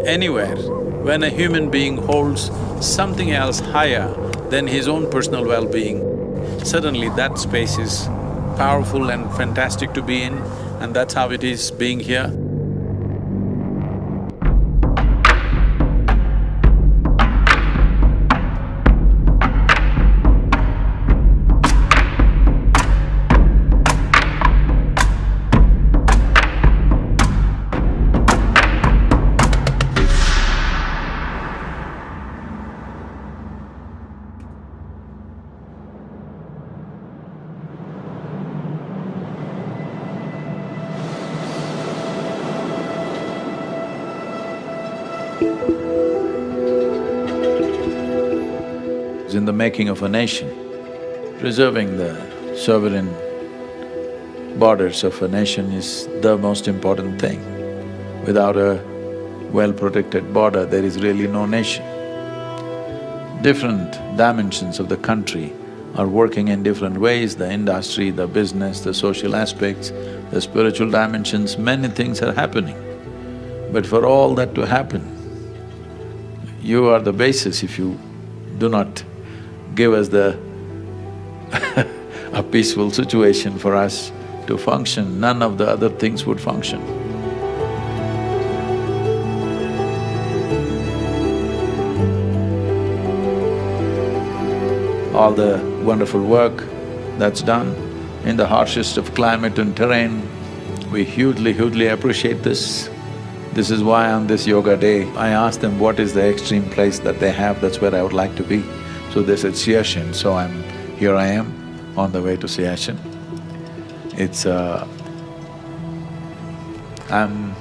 anywhere, when a human being holds something else higher than his own personal well-being, suddenly that space is powerful and fantastic to be in, and that's how it is being here. In the making of a nation, preserving the sovereign borders of a nation is the most important thing. Without a well-protected border, there is really no nation. Different dimensions of the country are working in different ways, the industry, the business, the social aspects, the spiritual dimensions, many things are happening. But for all that to happen, you are the basis. If you do not give us a peaceful situation for us to function, none of the other things would function. All the wonderful work that's done in the harshest of climate and terrain, we hugely appreciate this. This is why on this yoga day, I asked them what is the extreme place that they have, that's where I would like to be. So they said Siachen, so here I am on the way to Siachen. I'm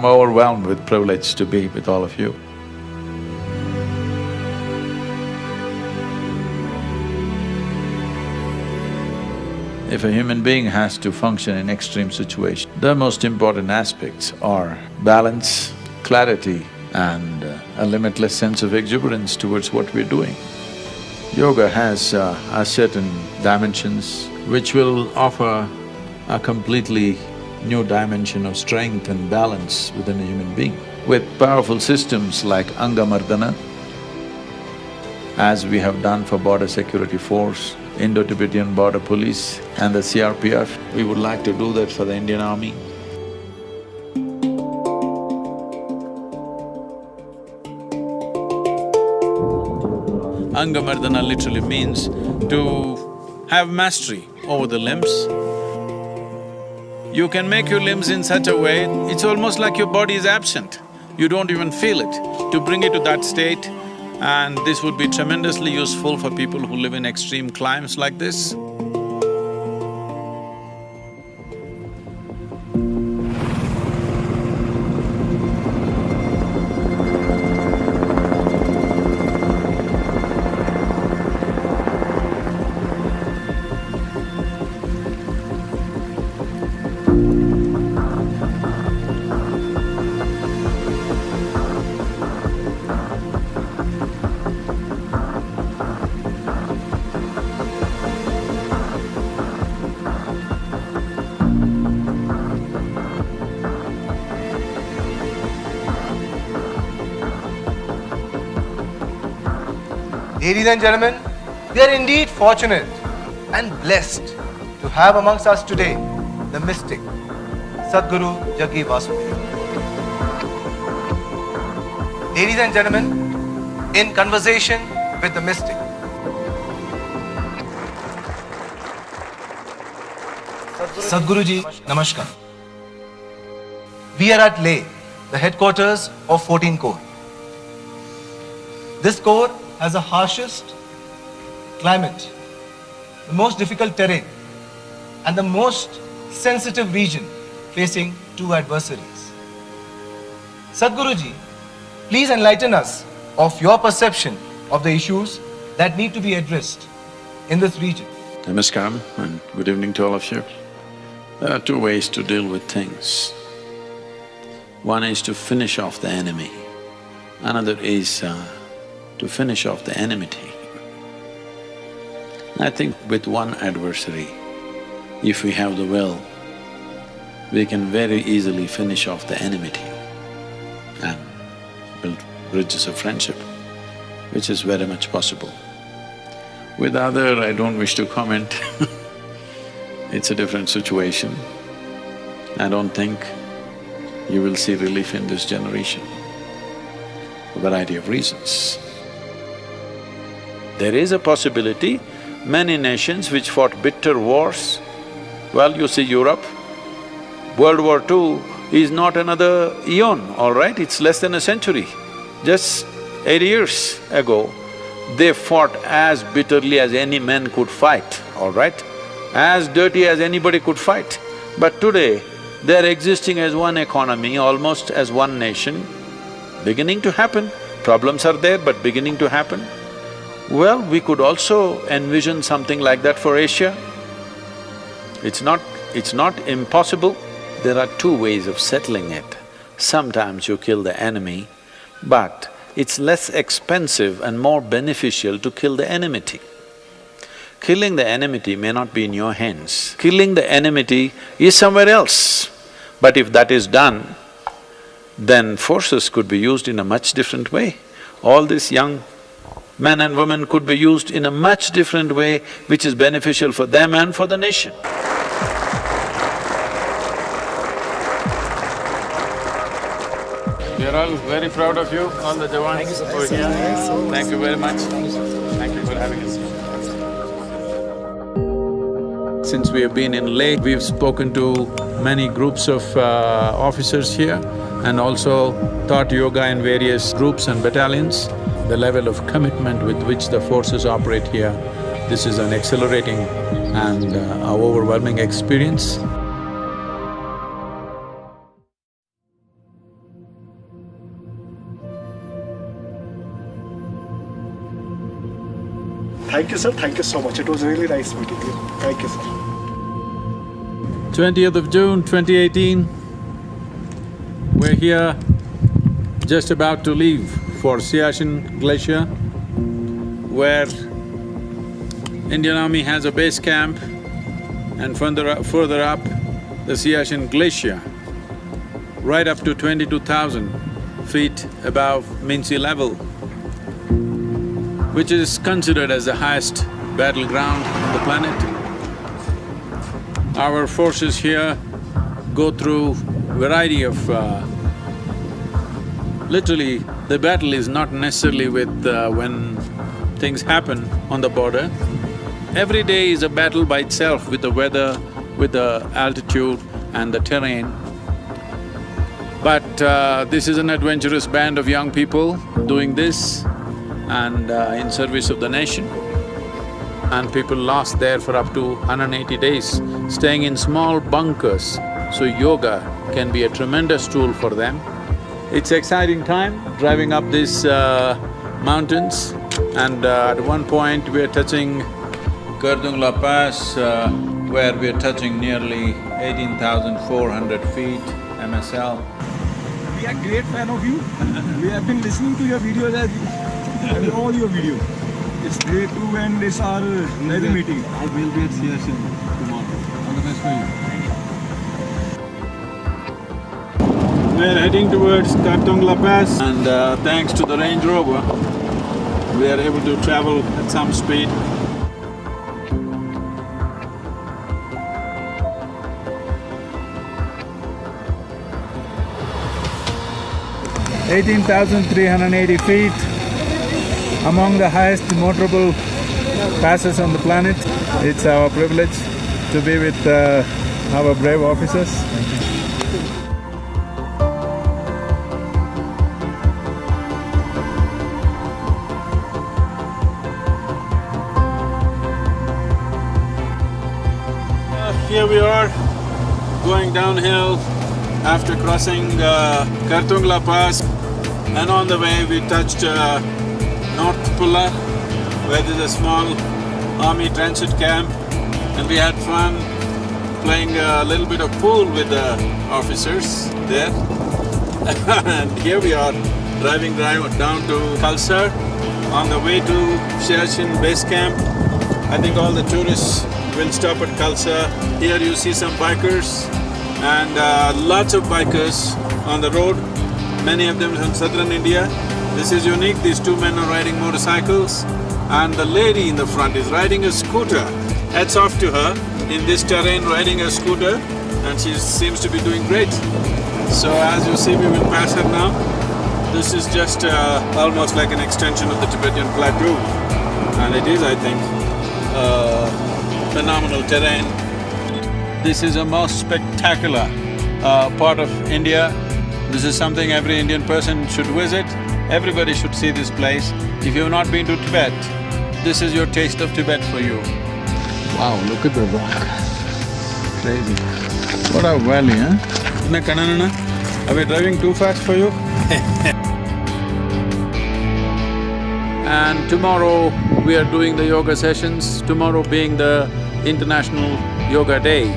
overwhelmed with privilege to be with all of you. If a human being has to function in extreme situations, the most important aspects are balance, clarity, and a limitless sense of exuberance towards what we're doing. Yoga has a certain dimensions which will offer a completely new dimension of strength and balance within a human being. With powerful systems like Angamardana, as we have done for Border Security Force, Indo-Tibetan Border Police and the CRPF, we would like to do that for the Indian Army. Angamardana literally means to have mastery over the limbs. You can make your limbs in such a way, it's almost like your body is absent. You don't even feel it. To bring it to that state, and this would be tremendously useful for people who live in extreme climes like this. Ladies and gentlemen, we are indeed fortunate and blessed to have amongst us today the mystic, Sadhguru Jaggi Vasudev. Ladies and gentlemen, in conversation with the mystic. Sadhguru ji, namaskar. We are at Leh, the headquarters of 14 Corps. This corps has the harshest climate, the most difficult terrain, and the most sensitive region facing two adversaries. Sadhguruji, please enlighten us of your perception of the issues that need to be addressed in this region. Namaskaram and good evening to all of you. There are two ways to deal with things. One is to finish off the enemy, another is to finish off the enmity. I think with one adversary, if we have the will, we can very easily finish off the enmity. and build bridges of friendship, which is very much possible. With other, I don't wish to comment it's a different situation. I don't think you will see relief in this generation, for a variety of reasons. There is a possibility, many nations which fought bitter wars, well, you see Europe, World War II is not another eon, all right? It's less than a century. Just 80 years ago, they fought as bitterly as any man could fight, all right? As dirty as anybody could fight. But today, they're existing as one economy, almost as one nation, beginning to happen. Problems are there, but beginning to happen. Well, we could also envision something like that for Asia. It's not impossible. There are two ways of settling it. Sometimes you kill the enemy, but it's less expensive and more beneficial to kill the enmity. Killing the enmity may not be in your hands. Killing the enmity is somewhere else. But if that is done, then forces could be used in a much different way. All these young men and women could be used in a much different way, which is beneficial for them and for the nation. We are all very proud of you, all the Jawans over here. Thank you very much. Thank you for having us. Since we have been in Leh, we've spoken to many groups of officers here and also taught yoga in various groups and battalions. The level of commitment with which the forces operate here, this is an exhilarating and overwhelming experience. Thank you, sir. Thank you so much. It was really nice meeting you. Thank you, sir. 20th of June, 2018, we're here just about to leave for Siachen Glacier, where Indian Army has a base camp, and further up, the Siachen Glacier, right up to 22,000 feet above mean sea level, which is considered as the highest battleground on the planet. Our forces here go through variety of… literally, the battle is not necessarily with when things happen on the border. Every day is a battle by itself with the weather, with the altitude and the terrain. But this is an adventurous band of young people doing this and in service of the nation. And people lost there for up to 180 days, staying in small bunkers, so yoga can be a tremendous tool for them. It's exciting time driving up these mountains, and at one point we're touching Kardungla Pass, where we're touching nearly 18,400 feet MSL. We are great fan of you. We have been listening to your videos and all your videos. It's great to end this our Navy meeting. I will be at Siachen tomorrow. All the best for you. We're heading towards Kardungla Pass, and thanks to the Range Rover, we are able to travel at some speed. 18,380 feet, among the highest motorable passes on the planet. It's our privilege to be with our brave officers. Here we are, going downhill after crossing Kardungla Pass, and on the way we touched North Pulla, where there's a small army transit camp, and we had fun playing a little bit of pool with the officers there. And here we are, driving down to Khalsa on the way to Siachen base camp. I think all the tourists will stop at Khalsa. Here you see some bikers and lots of bikers on the road. many of them from southern India. This is unique, these two men are riding motorcycles and the lady in the front is riding a scooter. Hats off to her in this terrain, riding a scooter, and she seems to be doing great. So as you see, we will pass her now. This is just almost like an extension of the Tibetan plateau, and it is, I think, phenomenal terrain. This is a most spectacular part of India. This is something every Indian person should visit. Everybody should see this place. If you have not been to Tibet, this is your taste of Tibet for you. Wow, look at the rock. Crazy. What a valley, huh? Are we driving too fast for you? And tomorrow we are doing the yoga sessions, tomorrow being the International Yoga Day.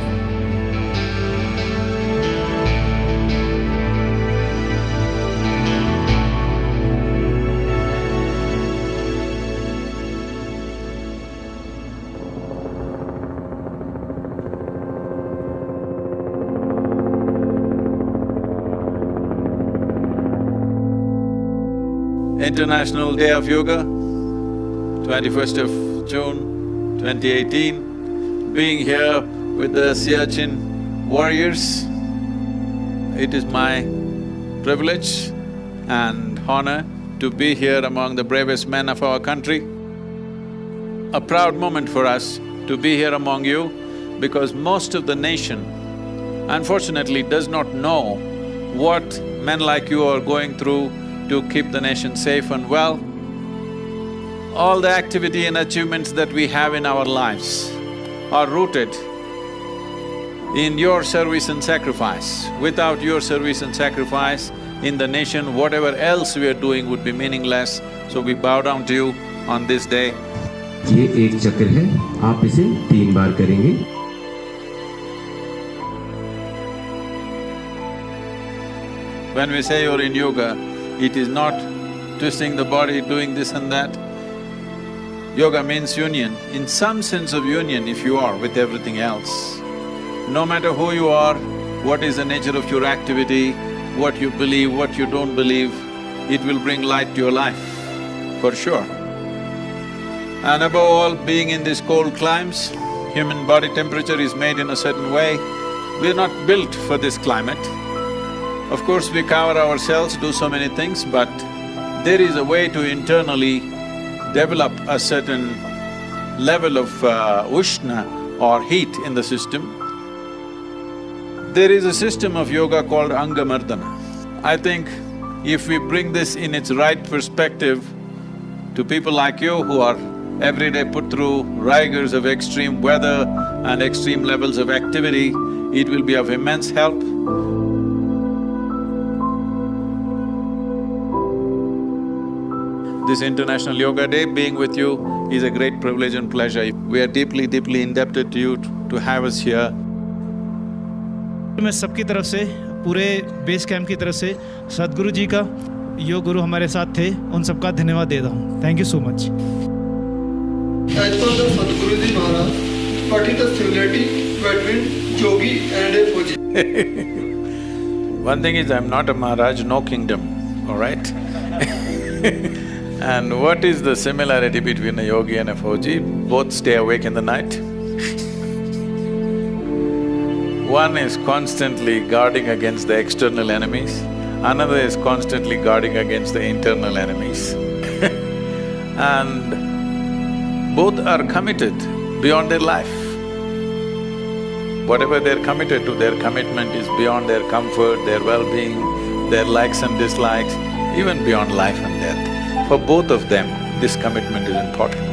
International Day of Yoga, 21st of June, 2018. Being here with the Siachen warriors, it is my privilege and honor to be here among the bravest men of our country. A proud moment for us to be here among you because most of the nation unfortunately does not know what men like you are going through to keep the nation safe and well. All the activity and achievements that we have in our lives are rooted in your service and sacrifice. Without your service and sacrifice in the nation, whatever else we are doing would be meaningless. So we bow down to you on this day. ये एक चक्र है, आप इसे 3 बार करेंगे। When we say you're in yoga, it is not twisting the body, doing this and that. Yoga means union, in some sense of union if you are with everything else. No matter who you are, what is the nature of your activity, what you believe, what you don't believe, it will bring light to your life, for sure. And above all, being in these cold climes, human body temperature is made in a certain way. We're not built for this climate. Of course, we cover ourselves, do so many things, but there is a way to internally develop a certain level of ushna or heat in the system. There is a system of yoga called Angamardana. I think if we bring this in its right perspective to people like you who are every day put through rigors of extreme weather and extreme levels of activity, it will be of immense help. This International Yoga Day, being with you is a great privilege and pleasure. We are deeply, deeply indebted to you to have us here. मैं सबकी तरफ से, पूरे base camp की तरफ से सदगुरु जी का, योग गुरु हमारे साथ थे, उन सबका धन्यवाद देता हूँ। Thank you so much. As per the Sadhguru Ji Maharaj, what is the similarity between yogi and a Fuji? One thing is, I'm not a Maharaj, no kingdom, all right? And what is the similarity between a yogi and a Fauji? Both stay awake in the night. One is constantly guarding against the external enemies, another is constantly guarding against the internal enemies. And both are committed beyond their life. Whatever they're committed to, their commitment is beyond their comfort, their well-being, their likes and dislikes, even beyond life and death. For both of them, this commitment is important.